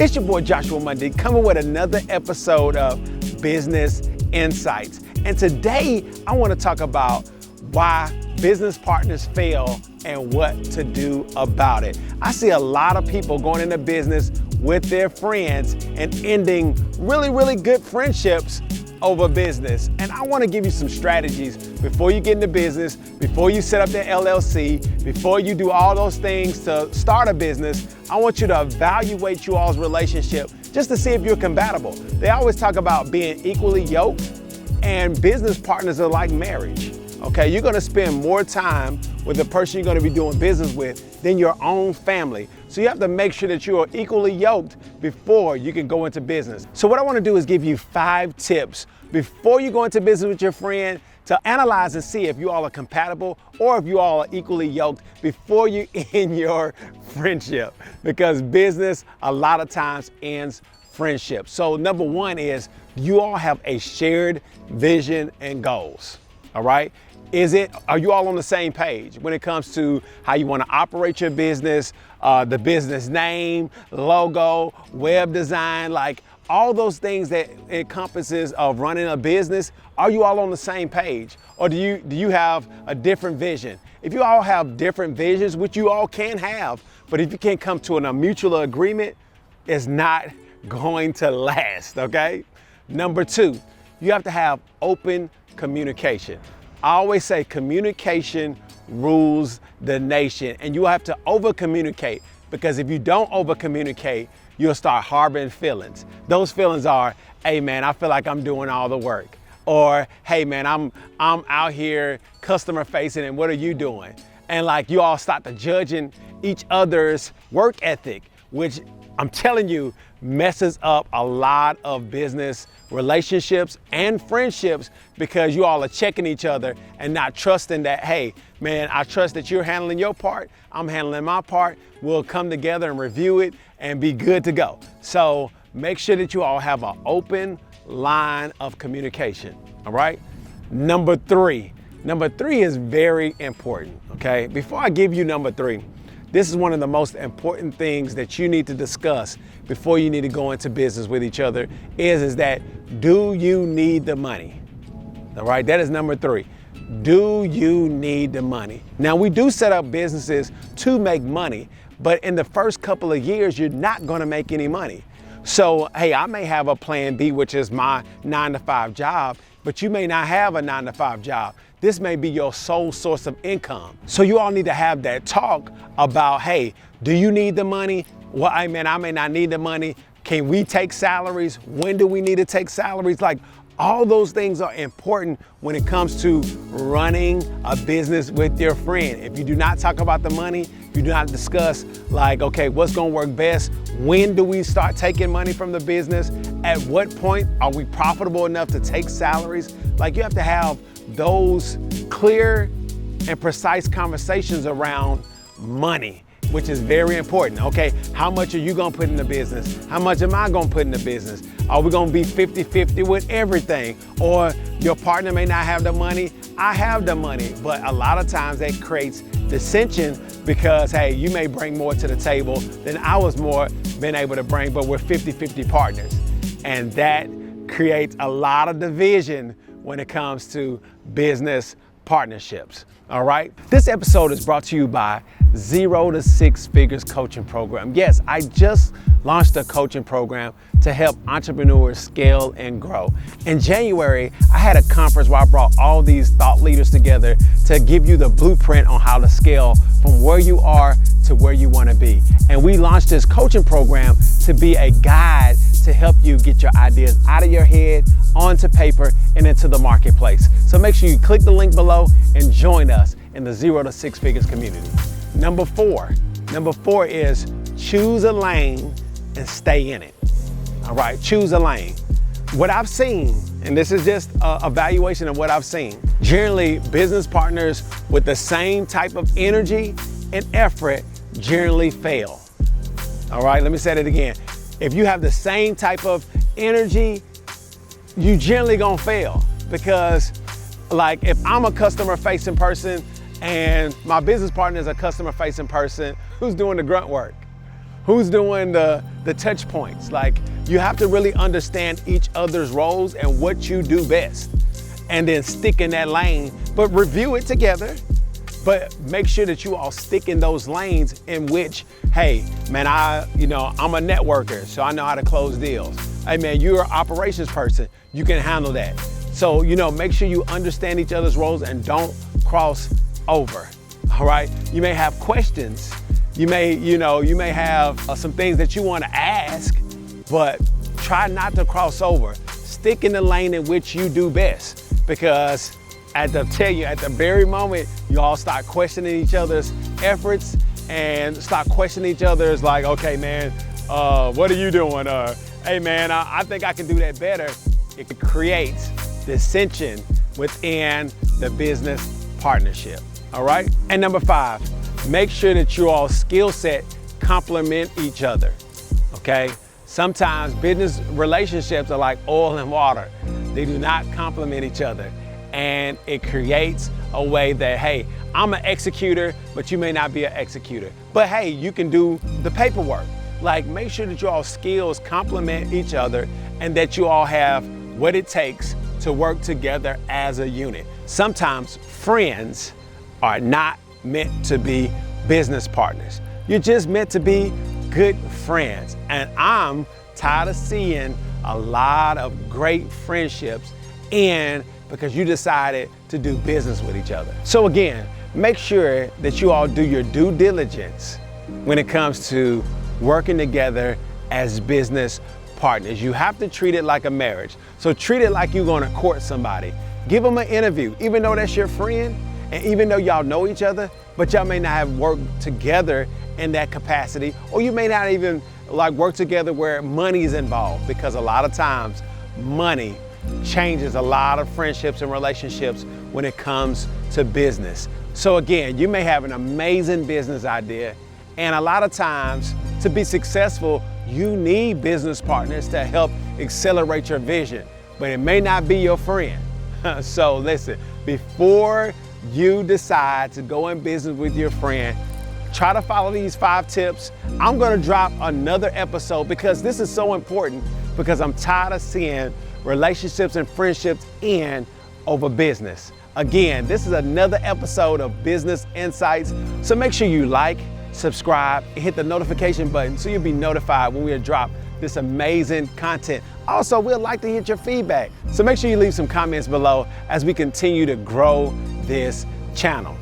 It's your boy Joshua Mundy coming with another episode of Business Insights. And today I want to talk about why business partners fail and what to do about it. I see a lot of people going into business with their friends and ending really good friendships over business. And I want to give you some strategies before you get into business, before you set up the LLC, before you do all those things to start a business. I want you to evaluate you all's relationship just to see if you're compatible. They always talk about being equally yoked, and business partners are like marriage. Okay, you're gonna spend more time with the person you're gonna be doing business with than your own family. So you have to make sure that you are equally yoked before you can go into business. So what I wanna do is give you 5 tips before you go into business with your friend to analyze and see if you all are compatible or if you all are equally yoked before you end your friendship. Because business a lot of times ends friendship. So number 1 is you all have a shared vision and goals, all right? Are you all on the same page when it comes to how you want to operate your business, the business name, logo, web design, like all those things that encompasses of running a business? Are you all on the same page? Or do you have a different vision? If you all have different visions, which you all can have, but if you can't come to a mutual agreement, it's not going to last, okay? Number 2, you have to have open communication. I always say communication rules the nation, and you have to over communicate, because if you don't over communicate, you'll start harboring feelings. Those feelings are, hey man, I feel like I'm doing all the work. Or, hey man, I'm out here customer facing and what are you doing? And like you all start to judging each other's work ethic, which I'm telling you, messes up a lot of business relationships and friendships, because you all are checking each other and not trusting that, hey, man, I trust that you're handling your part, I'm handling my part, we'll come together and review it and be good to go. So make sure that you all have an open line of communication, all right? Number 3 is very important, okay? Before I give you number 3, this is one of the most important things that you need to discuss before you need to go into business with each other is that, do you need the money? All right, that is number 3. Do you need the money? Now, we do set up businesses to make money, but in the first couple of years, you're not gonna make any money. So, hey, I may have a plan B, which is my 9-to-5 job, but you may not have a 9-to-5 job. This may be your sole source of income. So you all need to have that talk about, hey, do you need the money? Well, I may not need the money. Can we take salaries? When do we need to take salaries? Like, all those things are important when it comes to running a business with your friend. If you do not talk about the money, if you do not discuss like, okay, what's gonna work best? When do we start taking money from the business? At what point are we profitable enough to take salaries? Like, you have to have those clear and precise conversations around money, which is very important. Okay, how much are you gonna put in the business? How much am I gonna put in the business? Are we gonna be 50-50 with everything? Or your partner may not have the money, I have the money. But a lot of times that creates dissension because, hey, you may bring more to the table than I was been able to bring, but we're 50-50 partners. And that creates a lot of division when it comes to business partnerships, all right? This episode is brought to you by 0 to 6 Figures Coaching Program. Yes, I just launched a coaching program to help entrepreneurs scale and grow. In January, I had a conference where I brought all these thought leaders together to give you the blueprint on how to scale from where you are to where you want to be. And we launched this coaching program to be a guide to help you get your ideas out of your head, onto paper, and into the marketplace. So make sure you click the link below and join us in the 0 to 6 Figures community. Number 4 is choose a lane and stay in it. All right, choose a lane. What I've seen, and this is just an evaluation of what I've seen, generally business partners with the same type of energy and effort generally fail. All right, let me say that again. If you have the same type of energy, you generally gonna fail, because like if I'm a customer facing person and my business partner is a customer facing person who's doing the grunt work, Who's doing the touch points? Like, you have to really understand each other's roles and what you do best, and then stick in that lane, but review it together. But make sure that you all stick in those lanes in which, hey, man, I'm a networker, so I know how to close deals. Hey, man, you're an operations person, you can handle that. So, make sure you understand each other's roles and don't cross over, all right? You may have questions. You may have some things that you want to ask, but try not to cross over. Stick in the lane in which you do best, because at the very moment you all start questioning each other's efforts and start questioning each other's, like, okay, man, what are you doing? Hey, man, I think I can do that better. It creates dissension within the business partnership, all right? And number 5, make sure that you all skill set complement each other, okay? Sometimes business relationships are like oil and water. They do not complement each other. And it creates a way that, hey, I'm an executor, but you may not be an executor. But hey, you can do the paperwork. Like, make sure that you all skills complement each other and that you all have what it takes to work together as a unit. Sometimes friends are not meant to be business partners. You're just meant to be good friends. And I'm tired of seeing a lot of great friendships end because you decided to do business with each other. So again, make sure that you all do your due diligence when it comes to working together as business partners. You have to treat it like a marriage. So treat it like you're gonna court somebody. Give them an interview, even though that's your friend, and even though y'all know each other, but y'all may not have worked together in that capacity, or you may not even work together where money is involved, because a lot of times money changes a lot of friendships and relationships when it comes to business. So again, you may have an amazing business idea, and a lot of times to be successful, you need business partners to help accelerate your vision, but it may not be your friend. So listen, before you decide to go in business with your friend, try to follow these 5 tips. I'm gonna drop another episode because this is so important, because I'm tired of seeing relationships and friendships end over business. Again, this is another episode of Business Insights. So make sure you like, subscribe, and hit the notification button so you'll be notified when we drop this amazing content. Also, we'd like to hear your feedback. So make sure you leave some comments below as we continue to grow this channel.